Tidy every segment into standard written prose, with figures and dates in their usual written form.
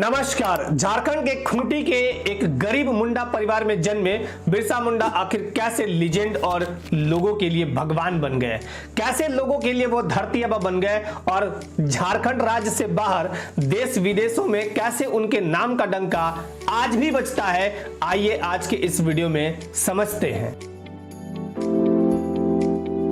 नमस्कार। झारखंड के खूंटी के एक गरीब मुंडा परिवार में जन्मे बिरसा मुंडा आखिर कैसे लीजेंड और लोगों के लिए भगवान बन गए, कैसे लोगों के लिए वो धरती आबा बन गए और झारखंड राज्य से बाहर देश विदेशों में कैसे उनके नाम का डंका आज भी बजता है। आइए आज के इस वीडियो में समझते हैं।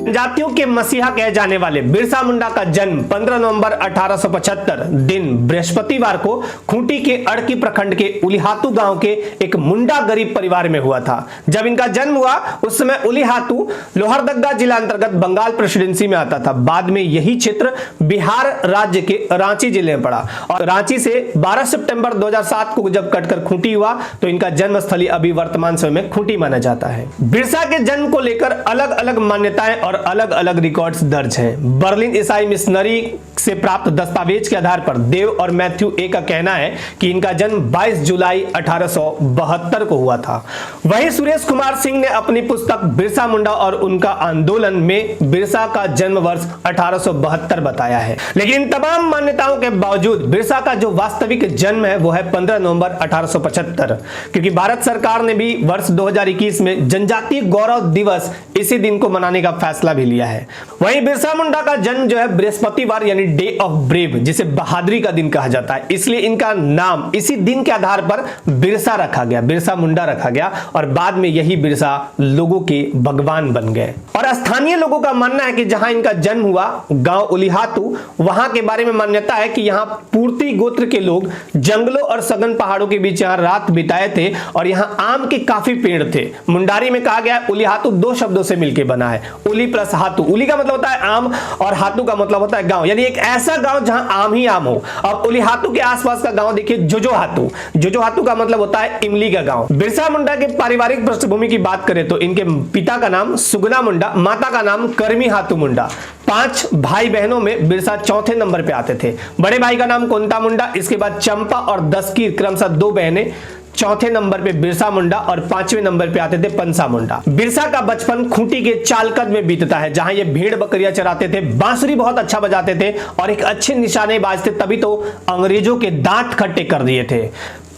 जनजातियों के मसीहा कहे जाने वाले बिरसा मुंडा का जन्म 15 नवंबर 1875 दिन बृहस्पतिवार को खूंटी के अड़की प्रखंड के उलीहातू गांव के एक मुंडा गरीब परिवार में हुआ था। जब इनका जन्म हुआ उस समय उलीहातू लोहरदगा जिला अंतर्गत बंगाल प्रेसिडेंसी में आता था। बाद में यही क्षेत्र बिहार राज्य के रांची जिले में पड़ा और रांची से 12 सितंबर 2007 को जब कटकर खूंटी हुआ तो इनका जन्म स्थली अभी वर्तमान समय में खूंटी माना जाता है। बिरसा के जन्म को लेकर अलग अलग मान्यताएं और अलग अलग रिकॉर्ड्स दर्ज हैं। बर्लिन ईसाई मिशनरी से प्राप्त दस्तावेज के आधार पर देव और मैथ्यू ए का कहना है कि इनका जन्म 22 जुलाई 1872 को हुआ था। वहीं सुरेश कुमार सिंह ने अपनी पुस्तक बिरसा मुंडा और उनका आंदोलन में बिरसा का जन्म वर्ष 1872 बताया है। लेकिन तमाम मान्यताओं के बावजूद बिरसा का जो वास्तविक जन्म है वो है 15 नवंबर 1875, क्योंकि भारत सरकार ने भी वर्ष 2021 में जनजातीय गौरव दिवस इसी दिन को मनाने का फैसला भी लिया है। वहीं बिरसा मुंडा का जन्म जो है बृहस्पतिवार यानी डे ऑफ ब्रेव, जिसे बहादुरी का दिन कहा जाता है, इसलिए इनका नाम इसी दिन के आधार पर बिरसा रखा गया, बिरसा मुंडा रखा गया और बाद में यही बिरसा लोगों के भगवान बन गए। और स्थानीय लोगों का मानना है कि जहां इनका जन्म हुआ गांव उलीहातू, वहां के बारे में मान्यता है कि यहां पूर्ति गोत्र के लोग जंगलों और सघन पहाड़ों के बीच यहां रात बिताए थे और यहां आम के काफी पेड़ थे। मुंडारी में कहा गया उलीहातू दो शब्दों से मिलकर बना है, उली प्लस हाथू। उली का मतलब होता है आम और हाथू का मतलब होता है गांव, यानी एक ऐसा गांव जहां आम ही आम हो। अब उलीहातू के आसपास का गांव देखिए जोजोहातू, जोजोहातू का मतलब होता है इमली का गांव। बिरसा मुंडा के पारिवारिक पृष्ठभूमि की बात करें तो इनके पिता का नाम सुगना मुंडा, माता का नाम करमी हाथू मुंडा। 5 भाई बहनों में बिरसा चौथे नंबर पे आते थे। बड़े भाई का नाम कोंता मुंडा, इसके बाद चंपा और दस्कीर क्रमशः 2 बहनें। चौथे नंबर पे बिरसा मुंडा और 5वें नंबर पे आते थे पंसा मुंडा। बिरसा का बचपन खूंटी के चालकद में बीतता है, जहां ये भेड़ बकरियां चराते थे, बांसुरी बहुत अच्छा बजाते थे और एक अच्छे निशानेबाज थे, तभी तो अंग्रेजों के दांत खट्टे कर दिए थे।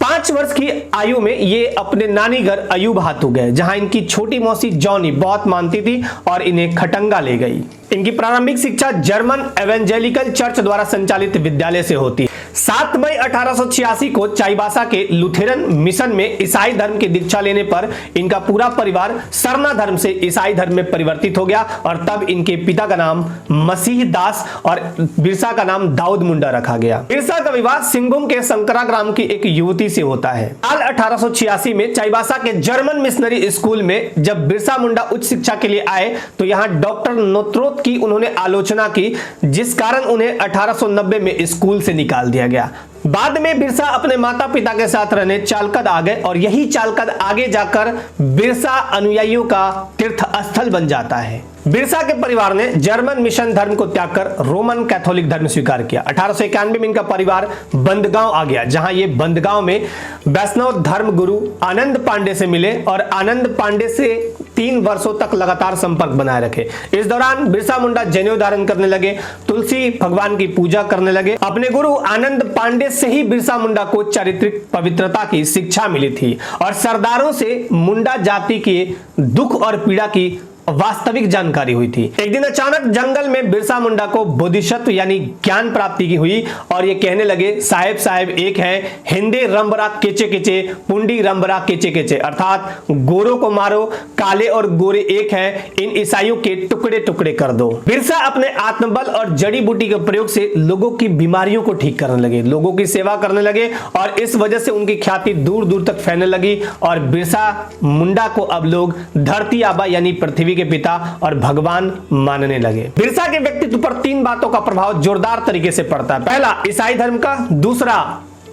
5 वर्ष की आयु में ये अपने नानी घर अयूब हाथू गए, जहां इनकी छोटी मौसी जॉनी बहुत मानती थी और इन्हें खटंगा ले गई। इनकी प्रारंभिक शिक्षा जर्मन एवेंजेलिकल चर्च द्वारा संचालित विद्यालय से होती। 7 मई 1886 को चाईबासा के लुथेरन मिशन में ईसाई धर्म की दीक्षा लेने पर इनका पूरा परिवार सरना धर्म से ईसाई धर्म में परिवर्तित हो गया और तब इनके पिता का नाम मसीह दास और बिरसा का नाम दाऊद मुंडा रखा गया। बिरसा का विवाह सिंहभूम के शंकरा ग्राम की एक युवती से होता है। साल 1886 में चाईबासा के जर्मन मिशनरी स्कूल में जब बिरसा मुंडा उच्च शिक्षा के लिए आए तो यहाँ डॉक्टर नोत्रोत की उन्होंने आलोचना की, जिस कारण उन्हें 1890 में स्कूल से निकाल दिया गया। बाद में बिरसा अपने माता पिता के साथ रहने चालकद आ गए और यही चालकद आगे जाकर बिरसा अनुयायियों का तीर्थ स्थल बन जाता है। बिरसा के परिवार ने जर्मन मिशन धर्म को त्याग कर रोमन कैथोलिक धर्म स्वीकार किया। 1891 में इनका परिवार बंदगांव आ गया, जहां ये बंदगांव में वैष्णव धर्म गुरु आनंद पांडे से मिले और आनंद पांडे से 3 वर्षों तक लगातार संपर्क बनाए रखे। इस दौरान बिरसा मुंडा जनेऊ धारण करने लगे, तुलसी भगवान की पूजा करने लगे। अपने गुरु आनंद पांडे से ही बिरसा मुंडा को चारित्रिक पवित्रता की शिक्षा मिली थी और सरदारों से मुंडा जाति के दुख और पीड़ा की वास्तविक जानकारी हुई थी। एक दिन अचानक जंगल में बिरसा मुंडा को बोधिसत्व यानी ज्ञान प्राप्ति की हुई और ये कहने लगे साहेब साहेब एक है, हिंदे रंबरा केचे केचे, पुंडी रंबरा केचे केचे, अर्थात गोरों को मारो, काले और गोरे एक है, इन ईसाइयों के टुकड़े टुकड़े कर दो। बिरसा अपने आत्मबल और जड़ी बूटी के प्रयोग से लोगों की बीमारियों को ठीक करने लगे, लोगों की सेवा करने लगे और इस वजह से उनकी ख्याति दूर दूर तक फैलने लगी और बिरसा मुंडा को अब लोग धरती आबा यानी पृथ्वी के पिता और भगवान मानने लगे। बिरसा के व्यक्तित्व पर 3 बातों का प्रभाव जोरदार तरीके से पड़ता है। पहला ईसाई धर्म का, दूसरा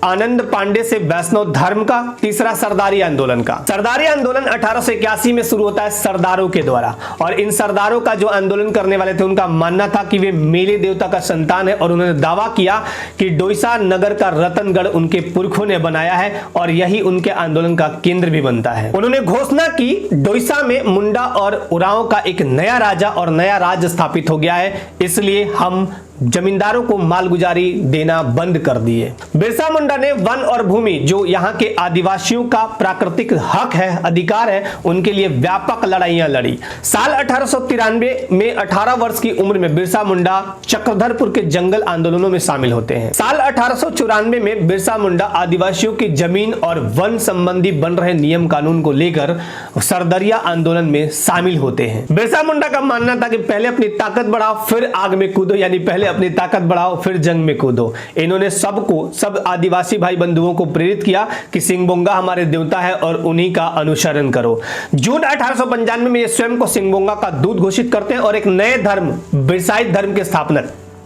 आनंद पांडे से वैष्णव धर्म का, तीसरा सरदारी आंदोलन का। सरदारी आंदोलन 1881 में शुरू होता है सरदारों के द्वारा और इन सरदारों का जो आंदोलन करने वाले थे उनका मानना था कि वे मेले देवता का संतान है और उन्होंने दावा किया कि डोईसा नगर का रतनगढ़ उनके पुरखों ने बनाया है और यही उनके आंदोलन का केंद्र भी बनता है। उन्होंने घोषणा की डोईसा में मुंडा और उरांव का एक नया राजा और नया राज्य स्थापित हो गया है, इसलिए हम जमींदारों को मालगुजारी देना बंद कर दिए। बिरसा मुंडा ने वन और भूमि जो यहाँ के आदिवासियों का प्राकृतिक हक है, अधिकार है, उनके लिए व्यापक लड़ाइयां लड़ी। साल 1893 में 18 वर्ष की उम्र में बिरसा मुंडा चक्रधरपुर के जंगल आंदोलनों में शामिल होते हैं। साल 1894 में बिरसा मुंडा आदिवासियों की जमीन और वन संबंधी बन रहे नियम कानून को लेकर सरदरिया आंदोलन में शामिल होते हैं। बिरसा मुंडा का मानना था कि पहले अपनी ताकत बढ़ाओ फिर आग में कूदो, यानी पहले अपनी ताकत बढ़ाओ फिर जंग में कूदो। इन्होंने सब आदिवासी भाई बंधुओं को प्रेरित किया कि सिंगबोंगा हमारे देवता है और उन्हीं का अनुसरण करो। जून 1895 में ये स्वयं को सिंगबोंगा का दूत घोषित करते हैं और एक नए धर्म बिरसाइत धर्म की स्थापना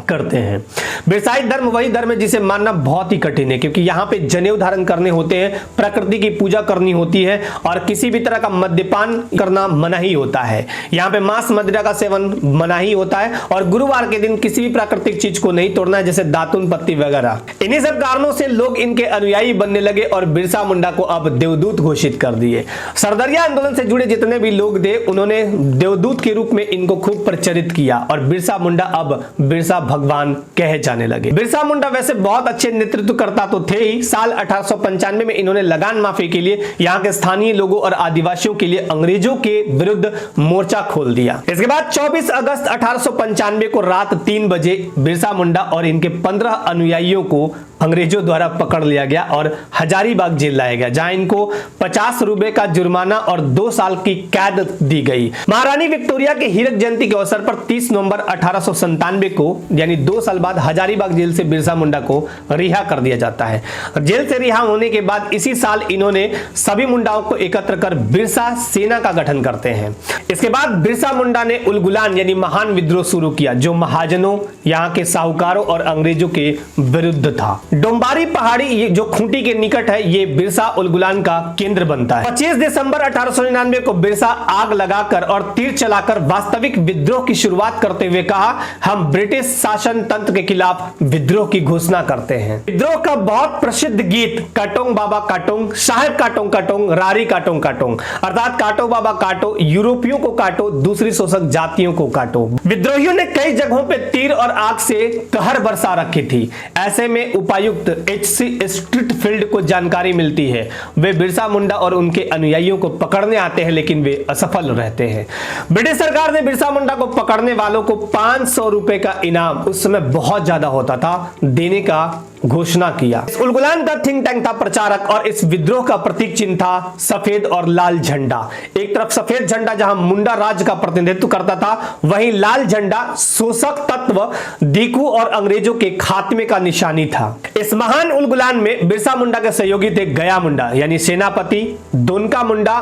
करते हैं। बिरसाइत धर्म वही धर्म है जिसे मानना बहुत ही कठिन है, क्योंकि यहाँ पे जनेऊ धारण करने होते हैं, प्रकृति की पूजा करनी होती है और किसी भी तरह का मद्यपान करना मनाही होता है। यहाँ पे मांस मदिरा का सेवन मनाही होता है और गुरुवार के दिन किसी भी प्राकृतिक चीज को नहीं तोड़ना है, जैसे दातुन पत्ती वगैरह। इन्हीं सब कारणों से लोग इनके अनुयायी बनने लगे और बिरसा मुंडा को अब देवदूत घोषित कर दिए। सरदरिया आंदोलन से जुड़े जितने भी लोग थे उन्होंने देवदूत के रूप में इनको खूब प्रचलित किया और बिरसा मुंडा अब बिरसा भगवान कहे जाने लगे। बिरसा मुंडा वैसे बहुत अच्छे नेतृत्वकर्ता तो थे ही। साल 1895 में इन्होंने लगान माफी के लिए यहाँ के स्थानीय लोगों और आदिवासियों के लिए अंग्रेजों के विरुद्ध मोर्चा खोल दिया। इसके बाद 24 अगस्त 1895 को रात 3 बजे बिरसा मुंडा और इनके 15 अनुयायियों को अंग्रेजों द्वारा पकड़ लिया गया और हजारीबाग जेल लाया गया, जहां इनको 50 रुपए का जुर्माना और 2 साल की कैद दी गई। महारानी विक्टोरिया के हीरक जयंती के अवसर पर 30 नवंबर 1897 को, यानी 2 साल बाद, हजारीबाग जेल से बिरसा मुंडा को रिहा कर दिया जाता है। जेल से रिहा होने के बाद इसी साल इन्होंने सभी मुंडाओं को एकत्र कर बिरसा सेना का गठन करते हैं। इसके बाद बिरसा मुंडा ने उलगुलान यानी महान विद्रोह शुरू किया, जो महाजनों, यहाँ के साहूकारों और अंग्रेजों के विरुद्ध था। डोंबारी पहाड़ी ये जो खूंटी के निकट है, ये बिरसा उलगुलान का केंद्र बनता है। 25 दिसंबर 1899 को बिरसा आग लगाकर और तीर चलाकर वास्तविक विद्रोह की शुरुआत करते हुए कहा, हम ब्रिटिश शासन तंत्र के खिलाफ विद्रोह की घोषणा करते हैं। विद्रोह का बहुत प्रसिद्ध गीत काटोंग बाबा काटोंग, साहेब काटोंग काटोंग, रारी काटोंग काटोंग, अर्थात काटो बाबा काटो, यूरोपियों को काटो, दूसरी शोषक जातियों को काटो। विद्रोहियों ने कई जगहों पे तीर और आग से कहर बरसा रखी थी। ऐसे में उपायुक्त H.C. स्ट्रीटफील्ड को जानकारी मिलती है। वे बिरसा मुंडा और उनके अनुयायियों को पकड़ने आते हैं, लेकिन वे असफल रहते हैं। ब्रिटिश सरकार ने बिरसा मुंडा को पकड़ने वालों को 500 रुपए का इनाम, उस समय बहुत ज्यादा होता था, देने का घोषणा किया। उलगुलान का थिंक टैंक था प्रचारक और इस विद्रोह का प्रतीक चिन्ह था सफेद और लाल झंडा। एक तरफ सफेद झंडा जहां मुंडा राज्य का प्रतिनिधित्व करता था, वहीं लाल झंडा शोषक तत्व दीकू और अंग्रेजों के खात्मे का निशानी था। इस महान उलगुलान में बिरसा मुंडा के सहयोगी थे गया मुंडा यानी सेनापति, दोनका मुंडा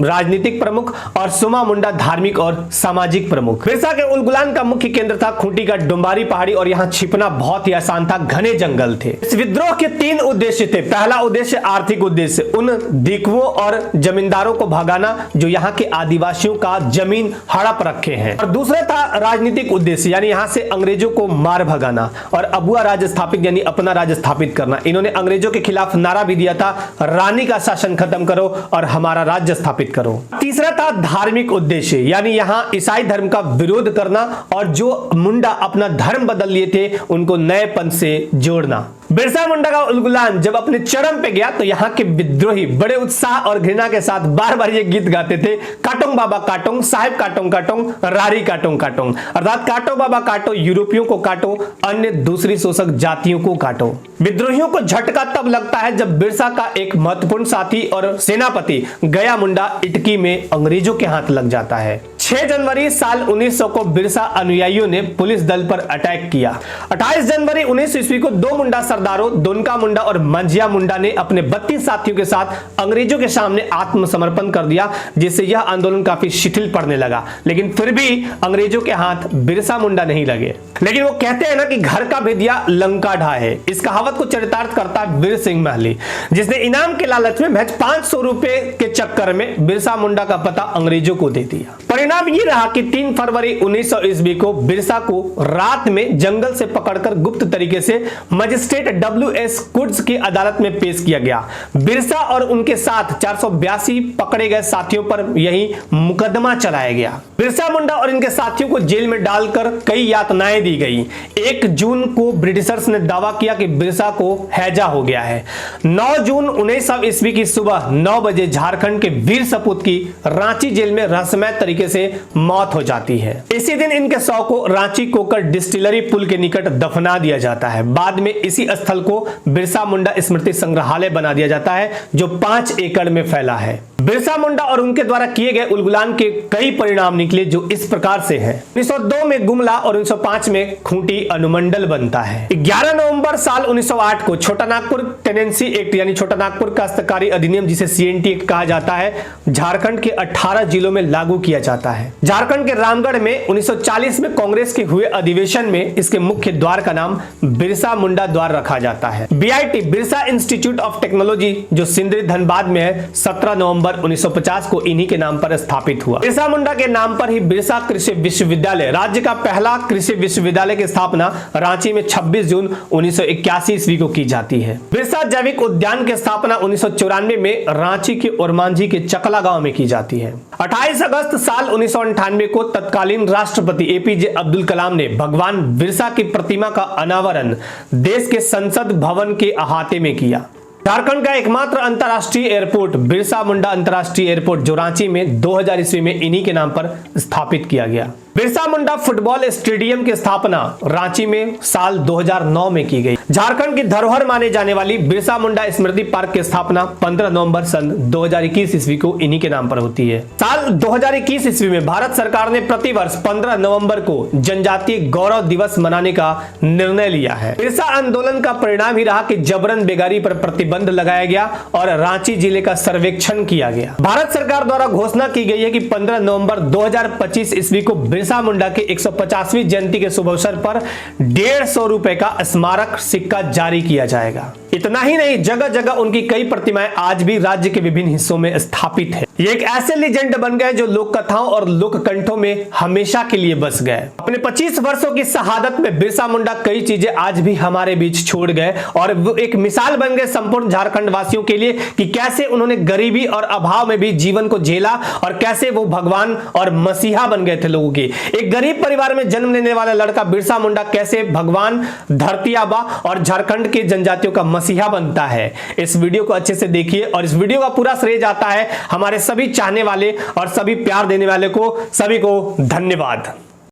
राजनीतिक प्रमुख और सुमा मुंडा धार्मिक और सामाजिक प्रमुख। बिरसा के उलगुलान का मुख्य केंद्र था खूंटी का डोंबारी पहाड़ी और यहां छिपना बहुत ही आसान था, घने जंगल थे। इस विद्रोह के 3 उद्देश्य थे। पहला उद्देश्य आर्थिक उद्देश्य, उन दीकुओं और जमींदारों को भगाना जो यहाँ के आदिवासियों का जमीन हड़प रखे हैं, और दूसरा था राजनीतिक उद्देश्य, यानी यहाँ से अंग्रेजों को मार भगाना और अबुआ राज्य स्थापित यानी अपना राज्य स्थापित करना। इन्होंने अंग्रेजों के खिलाफ नारा भी दिया था, रानी का शासन खत्म करो और हमारा राज्य स्थापित करो। तीसरा था धार्मिक उद्देश्य, यानी यहां ईसाई धर्म का विरोध करना और जो मुंडा अपना धर्म बदल लिए थे उनको नए पंथ से जोड़ना। बिरसा मुंडा का उलगुलान जब अपने चरम पे गया तो यहाँ के विद्रोही बड़े उत्साह और घृणा के साथ बार बार ये गीत गाते थे, काटोंग बाबा काटोंग, साहेब काटोंग काटोंग, रारी काटोंग काटोंग, अर्थात काटो बाबा काटो, यूरोपियों को काटो, अन्य दूसरी शोषक जातियों को काटो। विद्रोहियों को झटका तब लगता है जब बिरसा का एक महत्वपूर्ण साथी और सेनापति गया मुंडा इटकी में अंग्रेजों के हाथ लग जाता है। 6 जनवरी साल 1900 को बिरसा अनुयायियों ने पुलिस दल पर अटैक किया। 28 जनवरी 1900 ईस्वी को 2 मुंडा सरदारों दोनका मुंडा और मंझिया मुंडा ने अपने 32 साथियों के साथ अंग्रेजों के सामने आत्मसमर्पण कर दिया, जिससे यह आंदोलन काफी शिथिल पड़ने लगा। लेकिन फिर भी अंग्रेजों के हाथ बिरसा मुंडा नहीं लगे। लेकिन वो कहते हैं ना कि घर का भेदिया लंका ढाए, इस कहावत को चरितार्थ करता है वीर सिंह महली, जिसने इनाम के लालच में महज 500 रुपए के चक्कर में बिरसा मुंडा का पता अंग्रेजों को दे दिया। परिणाम परिणाम ये रहा कि 3 फरवरी 1900 ईस्वी को बिरसा को रात में जंगल से पकड़कर गुप्त तरीके से मजिस्ट्रेट WS कुड्स की अदालत में पेश किया गया। बिरसा और उनके साथ 482 पकड़े गए साथियों पर यही मुकदमा चलाया गया। बिरसा मुंडा और इनके साथियों को जेल में डालकर कई यातनाएं दी गई। 1 जून को ब्रिटिशर्स ने दावा किया कि बिरसा को हैजा हो गया है। 9 जून 1900 ईस्वी की सुबह 9 बजे झारखंड के वीर सपूत की रांची जेल में रहस्यमय तरीके से मौत हो जाती है। इसी दिन इनके शव को रांची कोकर डिस्टिलरी पुल के निकट दफना दिया जाता है। बाद में इसी स्थल को बिरसा मुंडा स्मृति संग्रहालय बना दिया जाता है जो 5 एकड़ में फैला है। बिरसा मुंडा और उनके द्वारा किए गए उलगुलान के कई परिणाम निकले जो इस प्रकार से हैं। 1902 में गुमला और 1905 में खूंटी अनुमंडल बनता है। 11 नवंबर साल 1908 को छोटा नागपुर टेनेंसी एक्ट यानी छोटा नागपुर काश्तकारी अधिनियम जिसे CNT एक्ट कहा जाता है झारखंड के 18 जिलों में लागू किया जाता है। झारखंड के रामगढ़ में 1940 में कांग्रेस के हुए अधिवेशन में इसके मुख्य द्वार का नाम बिरसा मुंडा द्वार रखा जाता है। BIT Birsa institute of technology जो सिंदरी धनबाद में है 17 नवंबर 1950 को इन्हीं के नाम पर स्थापित हुआ। बिरसा मुंडा के नाम पर ही बिरसा कृषि विश्वविद्यालय राज्य का पहला कृषि विश्वविद्यालय की स्थापना रांची में 26 जून 1981 ईस्वी को की जाती है। बिरसा जैविक उद्यान की स्थापना 1994 में रांची के ओरमांझी के चकला गांव में की जाती है। 28 अगस्त साल 1998 को तत्कालीन राष्ट्रपति APJ अब्दुल कलाम ने भगवान बिरसा की प्रतिमा का अनावरण देश के संसद भवन के अहाते में किया। झारखंड का एकमात्र अंतर्राष्ट्रीय एयरपोर्ट बिरसा मुंडा अंतर्राष्ट्रीय एयरपोर्ट जो रांची में 2000 ईस्वी में इन्हीं के नाम पर स्थापित किया गया। बिरसा मुंडा फुटबॉल स्टेडियम की स्थापना रांची में साल 2009 में की गई। झारखंड की धरोहर माने जाने वाली बिरसा मुंडा स्मृति पार्क की स्थापना 15 नवंबर सन 2021 ईस्वी को इन्हीं के नाम पर होती है। साल 2021 ईस्वी में भारत सरकार ने प्रतिवर्ष 15 नवंबर को जनजातीय गौरव दिवस मनाने का निर्णय लिया है। बिरसा आंदोलन का परिणाम ही रहा कि जबरन बेगारी पर प्रतिबंध लगाया गया और रांची जिले का सर्वेक्षण किया गया। भारत सरकार द्वारा घोषणा की गई है कि 15 नवंबर 2025 ईस्वी को बिरसा मुंडा के 150वीं जयंती के शुभ अवसर पर 150 रुपए का स्मारक सिक्का जारी किया जाएगा। इतना ही नहीं, जगह जगह उनकी कई प्रतिमाएं आज भी राज्य के विभिन्न हिस्सों में स्थापित है। ये एक ऐसे लेजेंड बन गए जो लोक कथाओं और लोक कंठों में हमेशा के लिए बस गए। अपने 25 वर्षों की शहादत में बिरसा मुंडा कई चीजें आज भी हमारे बीच छोड़ गए और वो एक मिसाल बन गए संपूर्ण झारखंड वासियों के लिए कि कैसे उन्होंने गरीबी और अभाव में भी जीवन को झेला और कैसे वो भगवान और मसीहा बन गए थे लोगों के। एक गरीब परिवार में जन्म लेने वाला लड़का बिरसा मुंडा कैसे भगवान, धरती आबा और झारखंड के जनजातियों का मसीहा बनता है। इस वीडियो को अच्छे से देखिए और इस वीडियो का पूरा श्रेय जाता है हमारे सभी चाहने वाले और सभी प्यार देने वाले को। सभी को धन्यवाद।